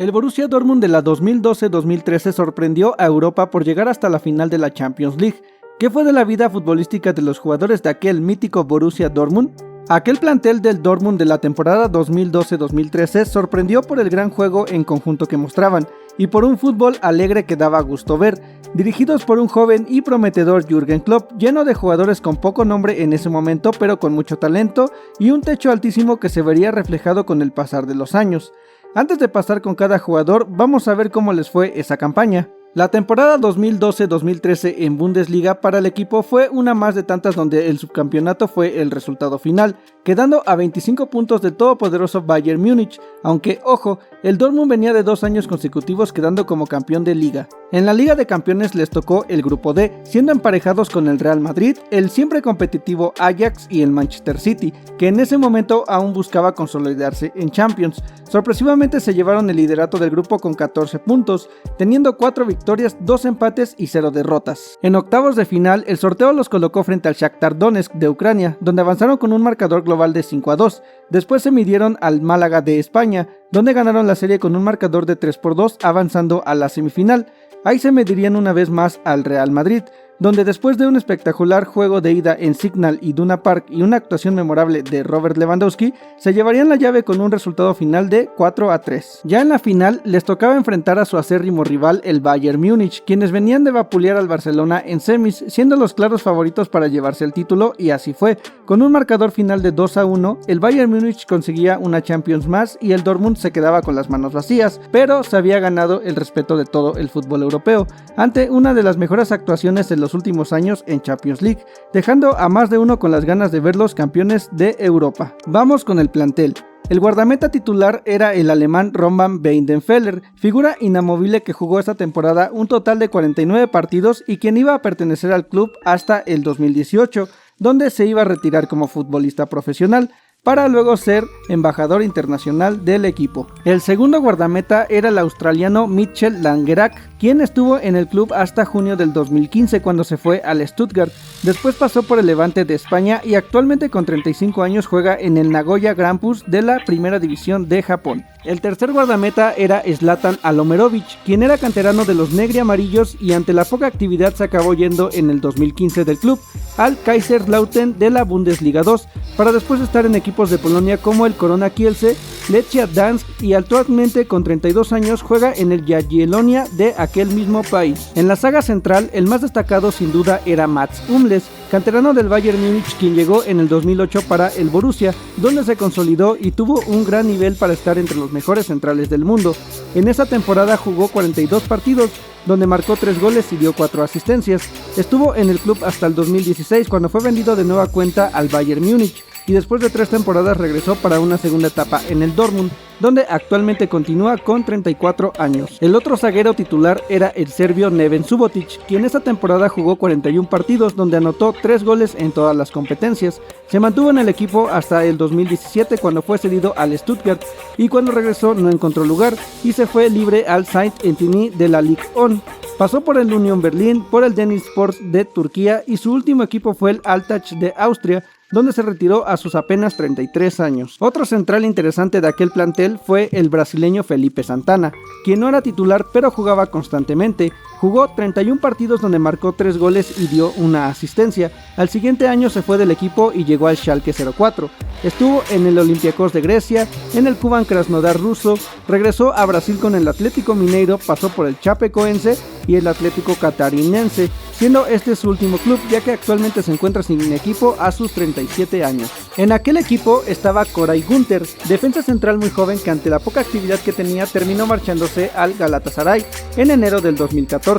El Borussia Dortmund de la 2012-2013 sorprendió a Europa por llegar hasta la final de la Champions League. ¿Qué fue de la vida futbolística de los jugadores de aquel mítico Borussia Dortmund? Aquel plantel del Dortmund de la temporada 2012-2013 sorprendió por el gran juego en conjunto que mostraban y por un fútbol alegre que daba gusto ver, dirigidos por un joven y prometedor Jürgen Klopp, lleno de jugadores con poco nombre en ese momento pero con mucho talento y un techo altísimo que se vería reflejado con el pasar de los años. Antes de pasar con cada jugador, vamos a ver cómo les fue esa campaña. La temporada 2012-2013 en Bundesliga para el equipo fue una más de tantas donde el subcampeonato fue el resultado final, quedando a 25 puntos del todopoderoso Bayern Múnich, aunque, ojo, el Dortmund venía de 2 años consecutivos quedando como campeón de liga. En la Liga de Campeones les tocó el grupo D, siendo emparejados con el Real Madrid, el siempre competitivo Ajax y el Manchester City, que en ese momento aún buscaba consolidarse en Champions. Sorpresivamente se llevaron el liderato del grupo con 14 puntos, teniendo 4 victorias, 2 empates y 0 derrotas. En octavos de final, el sorteo los colocó frente al Shakhtar Donetsk de Ucrania, donde avanzaron con un marcador global de 5-2. Después se midieron al Málaga de España, donde ganaron la serie con un marcador de 3-2, avanzando a la semifinal. Ahí se medirían una vez más al Real Madrid, donde después de un espectacular juego de ida en Signal Iduna Park y una actuación memorable de Robert Lewandowski, se llevarían la llave con un resultado final de 4-3. Ya en la final les tocaba enfrentar a su acérrimo rival el Bayern Múnich, quienes venían de vapulear al Barcelona en semis, siendo los claros favoritos para llevarse el título, y así fue. Con un marcador final de 2-1, el Bayern Múnich conseguía una Champions más y el Dortmund se quedaba con las manos vacías, pero se había ganado el respeto de todo el fútbol europeo, ante una de las mejores actuaciones de los últimos años en Champions League, dejando a más de uno con las ganas de verlos campeones de Europa. Vamos con el plantel. El guardameta titular era el alemán Roman Weidenfeller, figura inamovible que jugó esta temporada un total de 49 partidos y quien iba a pertenecer al club hasta el 2018, donde se iba a retirar como futbolista profesional, para luego ser embajador internacional del equipo. El segundo guardameta era el australiano Mitchell Langerak, quien estuvo en el club hasta junio del 2015 cuando se fue al Stuttgart. Después pasó por el Levante de España y actualmente con 35 años juega en el Nagoya Grampus de la primera división de Japón. El tercer guardameta era Zlatan Alomerovic, quien era canterano de los negri amarillos y ante la poca actividad se acabó yendo en el 2015 del club al Kaiserslautern de la Bundesliga 2, para después estar en equipos de Polonia como el Korona Kielce, Lechia Dansk y actualmente con 32 años juega en el Jagiellonia de aquel mismo país. En la saga central, el más destacado sin duda era Mats Hummels, canterano del Bayern Múnich, quien llegó en el 2008 para el Borussia, donde se consolidó y tuvo un gran nivel para estar entre los mejores centrales del mundo. En esa temporada jugó 42 partidos, donde marcó 3 goles y dio 4 asistencias. Estuvo en el club hasta el 2016, cuando fue vendido de nueva cuenta al Bayern Múnich, y después de 3 temporadas regresó para una segunda etapa en el Dortmund, donde actualmente continúa con 34 años. El otro zaguero titular era el serbio Neven Subotic, quien esta temporada jugó 41 partidos, donde anotó 3 goles en todas las competencias. Se mantuvo en el equipo hasta el 2017, cuando fue cedido al Stuttgart, y cuando regresó no encontró lugar y se fue libre al Saint-Etienne de la Ligue 1. Pasó por el Union Berlin, por el Denizspor de Turquía y su último equipo fue el Altach de Austria, donde se retiró a sus apenas 33 años. Otro central interesante de aquel plantel fue el brasileño Felipe Santana, quien no era titular pero jugaba constantemente. Jugó 31 partidos donde marcó 3 goles y dio una asistencia. Al siguiente año se fue del equipo y llegó al Schalke 04. Estuvo en el Olympiacos de Grecia, en el Kuban Krasnodar ruso, regresó a Brasil con el Atlético Mineiro, pasó por el Chapecoense y el Atlético Catarinense, siendo este su último club ya que actualmente se encuentra sin equipo a sus 37 años. En aquel equipo estaba Koray Gunter, defensa central muy joven que ante la poca actividad que tenía terminó marchándose al Galatasaray en enero del 2014.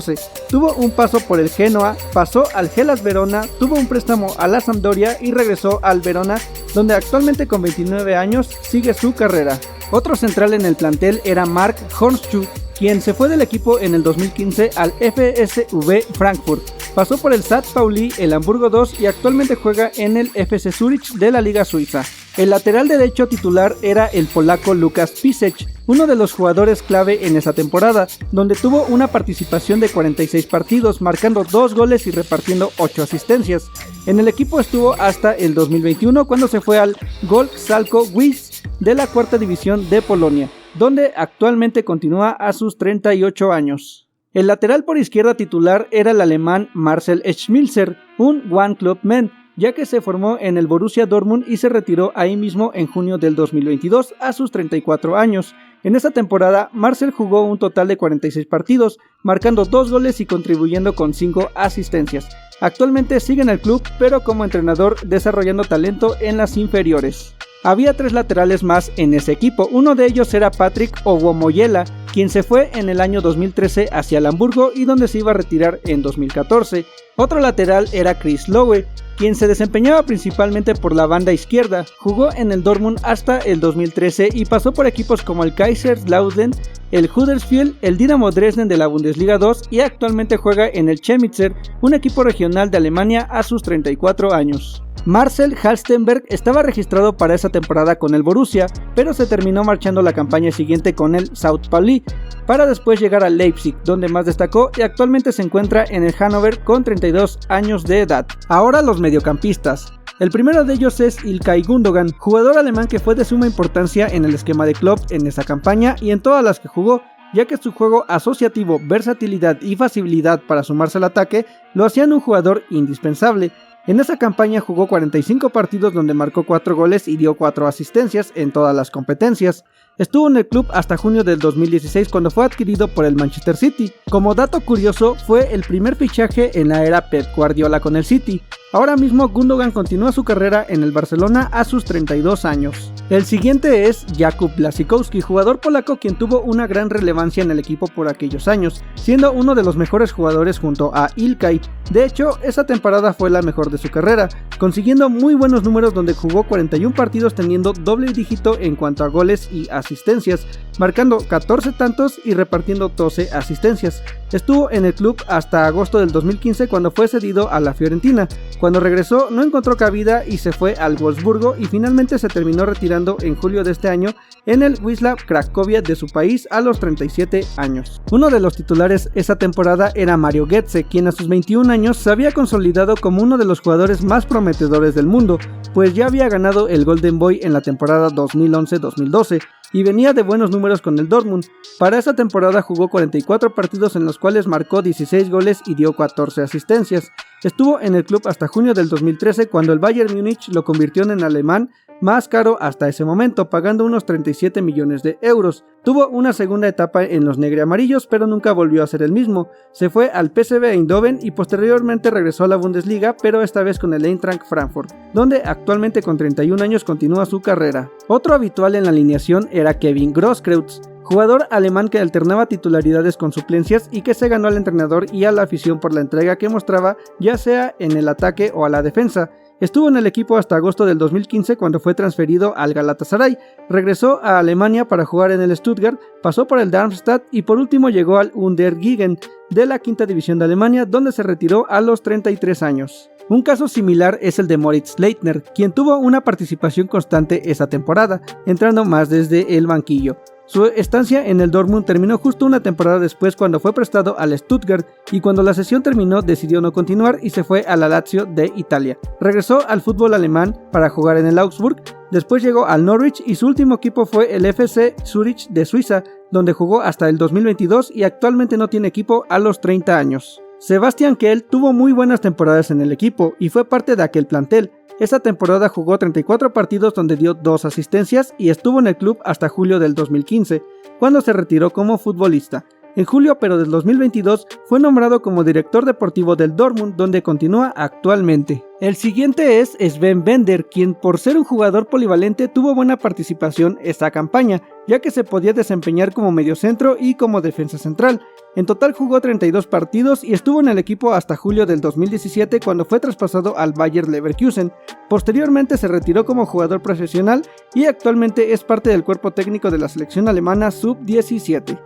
Tuvo un paso por el Genoa, pasó al Hellas Verona, tuvo un préstamo a la Sampdoria y regresó al Verona, donde actualmente con 29 años sigue su carrera. Otro central en el plantel era Mark Hornschuh, quien se fue del equipo en el 2015 al FSV Frankfurt. Pasó por el St. Pauli, el Hamburgo 2 y actualmente juega en el FC Zurich de la Liga Suiza. El lateral derecho titular era el polaco Lukas Piszczek, uno de los jugadores clave en esa temporada, donde tuvo una participación de 46 partidos, marcando 2 goles y repartiendo 8 asistencias. En el equipo estuvo hasta el 2021 cuando se fue al Golk Salko Łódź de la cuarta división de Polonia. donde actualmente continúa a sus 38 años. El lateral por izquierda titular era el alemán Marcel Schmelzer, un One Club Man, ya que se formó en el Borussia Dortmund y se retiró ahí mismo en junio del 2022 a sus 34 años. En esta temporada, Marcel jugó un total de 46 partidos, marcando 2 goles y contribuyendo con 5 asistencias. Actualmente sigue en el club, pero como entrenador desarrollando talento en las inferiores. Había 3 laterales más en ese equipo, uno de ellos era Patrick Owomoyela, quien se fue en el año 2013 hacia el Hamburgo y donde se iba a retirar en 2014. Otro lateral era Chris Lowe, quien se desempeñaba principalmente por la banda izquierda, jugó en el Dortmund hasta el 2013 y pasó por equipos como el Kaiserslautern, el Huddersfield, el Dynamo Dresden de la Bundesliga 2 y actualmente juega en el Chemnitzer, un equipo regional de Alemania a sus 34 años. Marcel Halstenberg estaba registrado para esa temporada con el Borussia, pero se terminó marchando la campaña siguiente con el St. Pauli, para después llegar al Leipzig, donde más destacó y actualmente se encuentra en el Hannover con 32 años de edad. Ahora los mediocampistas. El primero de ellos es Ilkay Gundogan, jugador alemán que fue de suma importancia en el esquema de Klopp en esa campaña y en todas las que jugó, ya que su juego asociativo, versatilidad y facilidad para sumarse al ataque lo hacían un jugador indispensable. En esa campaña jugó 45 partidos donde marcó 4 goles y dio 4 asistencias en todas las competencias. Estuvo en el club hasta junio del 2016 cuando fue adquirido por el Manchester City. Como dato curioso, fue el primer fichaje en la era Pep Guardiola con el City. Ahora mismo Gundogan continúa su carrera en el Barcelona a sus 32 años. El siguiente es Jakub Błaszczykowski, jugador polaco quien tuvo una gran relevancia en el equipo por aquellos años, siendo uno de los mejores jugadores junto a Ilkay. De hecho, esa temporada fue la mejor de su carrera, consiguiendo muy buenos números donde jugó 41 partidos teniendo doble dígito en cuanto a goles y asistencias, marcando 14 tantos y repartiendo 12 asistencias. Estuvo en el club hasta agosto del 2015 cuando fue cedido a la Fiorentina. Cuando regresó no encontró cabida y se fue al Wolfsburgo y finalmente se terminó retirando en julio de este año en el Wisła Cracovia de su país a los 37 años. Uno de los titulares esa temporada era Mario Götze, quien a sus 21 años se había consolidado como uno de los jugadores más prometedores del mundo, pues ya había ganado el Golden Boy en la temporada 2011-2012 y venía de buenos números con el Dortmund. Para esa temporada jugó 44 partidos en los cuales marcó 16 goles y dio 14 asistencias. Estuvo en el club hasta junio del 2013 cuando el Bayern Múnich lo convirtió en el alemán más caro hasta ese momento, pagando unos 37 millones de euros. Tuvo una segunda etapa en los negriamarillos, pero nunca volvió a ser el mismo. Se fue al PSV Eindhoven y posteriormente regresó a la Bundesliga, pero esta vez con el Eintracht Frankfurt, donde actualmente con 31 años continúa su carrera. Otro habitual en la alineación era Kevin Grosskreutz, jugador alemán que alternaba titularidades con suplencias y que se ganó al entrenador y a la afición por la entrega que mostraba, ya sea en el ataque o a la defensa. Estuvo en el equipo hasta agosto del 2015 cuando fue transferido al Galatasaray, regresó a Alemania para jugar en el Stuttgart, pasó por el Darmstadt y por último llegó al Untergigen de la quinta división de Alemania, donde se retiró a los 33 años. Un caso similar es el de Moritz Leitner, quien tuvo una participación constante esa temporada, entrando más desde el banquillo. Su estancia en el Dortmund terminó justo una temporada después cuando fue prestado al Stuttgart y cuando la sesión terminó decidió no continuar y se fue a la Lazio de Italia. Regresó al fútbol alemán para jugar en el Augsburg, después llegó al Norwich y su último equipo fue el FC Zurich de Suiza, donde jugó hasta el 2022 y actualmente no tiene equipo a los 30 años. Sebastian Kehl tuvo muy buenas temporadas en el equipo y fue parte de aquel plantel. Esta temporada jugó 34 partidos donde dio 2 asistencias y estuvo en el club hasta julio del 2015, cuando se retiró como futbolista. En julio pero del 2022 fue nombrado como director deportivo del Dortmund, donde continúa actualmente. El siguiente es Sven Bender, quien por ser un jugador polivalente tuvo buena participación esta campaña, ya que se podía desempeñar como mediocentro y como defensa central. En total jugó 32 partidos y estuvo en el equipo hasta julio del 2017 cuando fue traspasado al Bayer Leverkusen. Posteriormente se retiró como jugador profesional y actualmente es parte del cuerpo técnico de la selección alemana sub-17.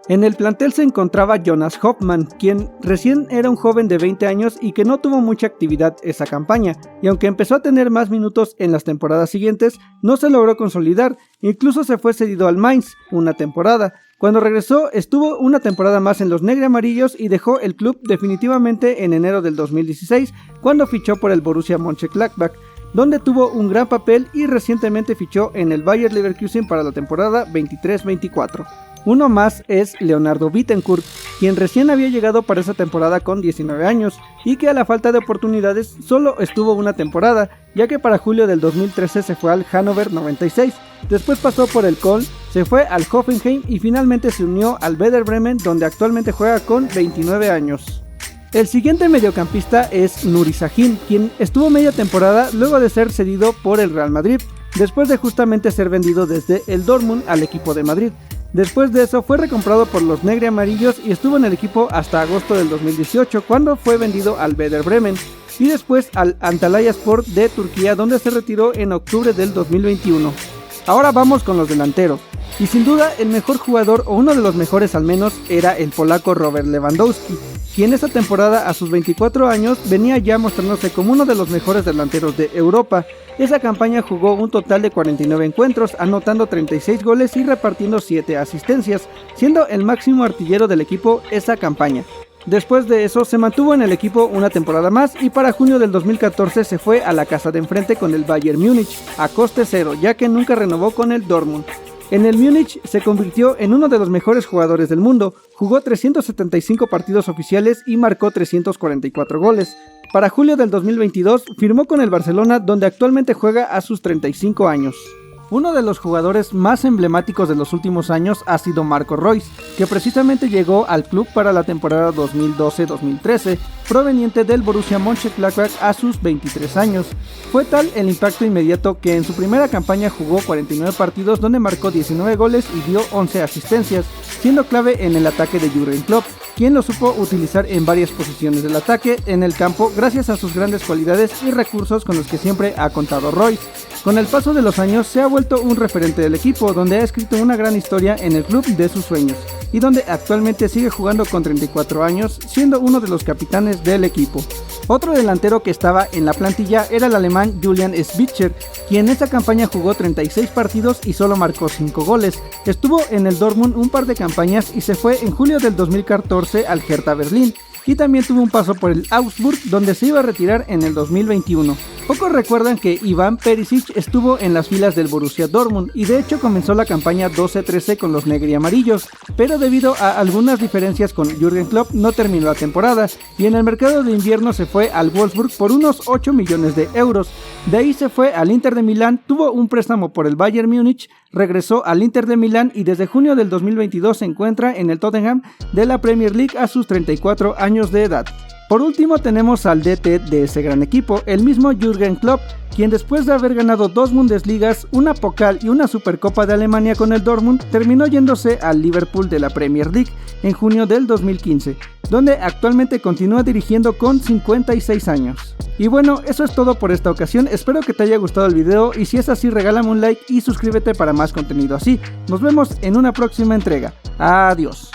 En el plantel se encontraba Jonas Hoffmann, quien recién era un joven de 20 años y que no tuvo mucha actividad esa campaña, y aunque empezó a tener más minutos en las temporadas siguientes, no se logró consolidar, incluso se fue cedido al Mainz una temporada. Cuando regresó estuvo una temporada más en los negriamarillos y dejó el club definitivamente en enero del 2016 cuando fichó por el Borussia Mönchengladbach. donde tuvo un gran papel y recientemente fichó en el Bayer Leverkusen para la temporada 23-24. Uno más es Leonardo Bittencourt, quien recién había llegado para esa temporada con 19 años y que a la falta de oportunidades solo estuvo una temporada, ya que para julio del 2013 se fue al Hannover 96, después pasó por el Köln, se fue al Hoffenheim y finalmente se unió al Werder Bremen, donde actualmente juega con 29 años. El siguiente mediocampista es Nuri Sahin, quien estuvo media temporada luego de ser cedido por el Real Madrid, después de justamente ser vendido desde el Dortmund al equipo de Madrid. Después de eso fue recomprado por los negri amarillos y estuvo en el equipo hasta agosto del 2018, cuando fue vendido al Werder Bremen y después al Antalyaspor de Turquía, donde se retiró en octubre del 2021. Ahora vamos con los delanteros, y sin duda el mejor jugador, o uno de los mejores al menos, era el polaco Robert Lewandowski, quien esta temporada a sus 24 años venía ya mostrándose como uno de los mejores delanteros de Europa. Esa campaña jugó un total de 49 encuentros, anotando 36 goles y repartiendo 7 asistencias, siendo el máximo artillero del equipo esa campaña. Después de eso se mantuvo en el equipo una temporada más y para junio del 2014 se fue a la casa de enfrente con el Bayern Múnich a coste cero, ya que nunca renovó con el Dortmund. En el Múnich se convirtió en uno de los mejores jugadores del mundo, jugó 375 partidos oficiales y marcó 344 goles. Para julio del 2022 firmó con el Barcelona, donde actualmente juega a sus 35 años. Uno de los jugadores más emblemáticos de los últimos años ha sido Marco Reus, que precisamente llegó al club para la temporada 2012-2013, proveniente del Borussia Mönchengladbach a sus 23 años. Fue tal el impacto inmediato que en su primera campaña jugó 49 partidos donde marcó 19 goles y dio 11 asistencias, siendo clave en el ataque de Jürgen Klopp, quien lo supo utilizar en varias posiciones del ataque en el campo gracias a sus grandes cualidades y recursos con los que siempre ha contado Reus. Con el paso de los años se ha vuelto un referente del equipo, donde ha escrito una gran historia en el club de sus sueños y donde actualmente sigue jugando con 34 años, siendo uno de los capitanes del equipo. Otro delantero que estaba en la plantilla era el alemán Julian Schwitzer, quien en esta campaña jugó 36 partidos y solo marcó 5 goles. Estuvo en el Dortmund un par de campañas y se fue en julio del 2014 al Hertha Berlín, y también tuvo un paso por el Augsburg, donde se iba a retirar en el 2021. Pocos recuerdan que Iván Perisic estuvo en las filas del Borussia Dortmund y de hecho comenzó la campaña 12-13 con los negri amarillos, pero debido a algunas diferencias con Jürgen Klopp no terminó la temporada y en el mercado de invierno se fue al Wolfsburg por unos 8 millones de euros. De ahí se fue al Inter de Milán, tuvo un préstamo por el Bayern Múnich, regresó al Inter de Milán y desde junio del 2022 se encuentra en el Tottenham de la Premier League a sus 34 años de edad. Por último tenemos al DT de ese gran equipo, el mismo Jürgen Klopp, quien después de haber ganado 2 Bundesligas, una Pokal y una Supercopa de Alemania con el Dortmund, terminó yéndose al Liverpool de la Premier League en junio del 2015, donde actualmente continúa dirigiendo con 56 años. Y bueno, eso es todo por esta ocasión, espero que te haya gustado el video y si es así regálame un like y suscríbete para más contenido así. Nos vemos en una próxima entrega. Adiós.